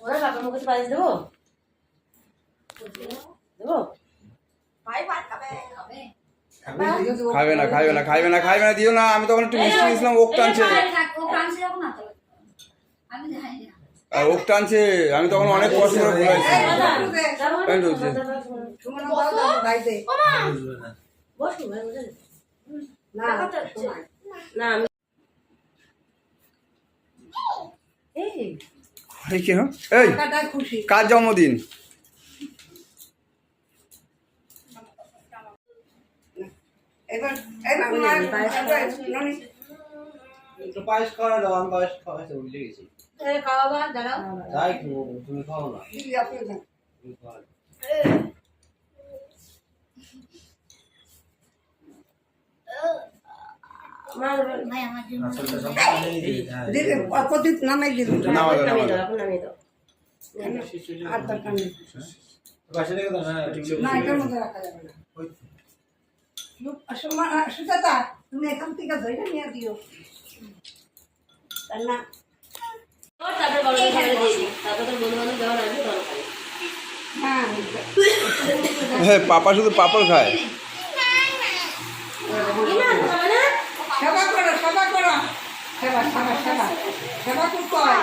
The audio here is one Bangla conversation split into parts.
ওরা বাবার মুখে পায়েস দেবো দেবো খাবে না খাবে না খাবে না খাবে না দিও না। আমি তখন একটু মিষ্টি দিয়েছিলাম, ওক টানছে ওক টানছে। আমি তখন অনেক কষ্ট করে বলেছি। কার জন্মদিন? পায়েস খাওয়া দাও, আমি পায়েস খাওয়াতে ভুলে গেছি। খাওয়াবা দাঁড়াও তাই তুমি খাও না। তুমি এখান থেকে ধরে নিয়ে দিও না। তারপরে বড় করে দিয়ে দিই, তারপরে তোর বন্ধু বান্ধব যখন আসবে তখন খাবে। হ্যাঁ, পাপা শুধু পাপড় খায়। সেবা করো, সেবা করো, সেবা সেবা সেবা সেবা করতে হয়।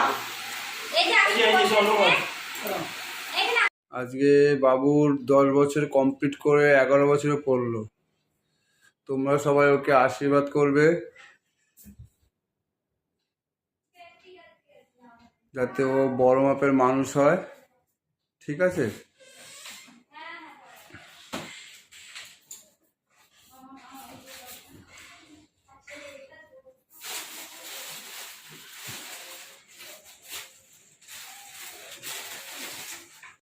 আজকে বাবুর 10 বছর কমপ্লিট করে 11 বছরে পড়লো। তোমরা সবাই ওকে আশীর্বাদ করবে যাতে ও বড় মাপের মানুষ হয়, ঠিক আছে?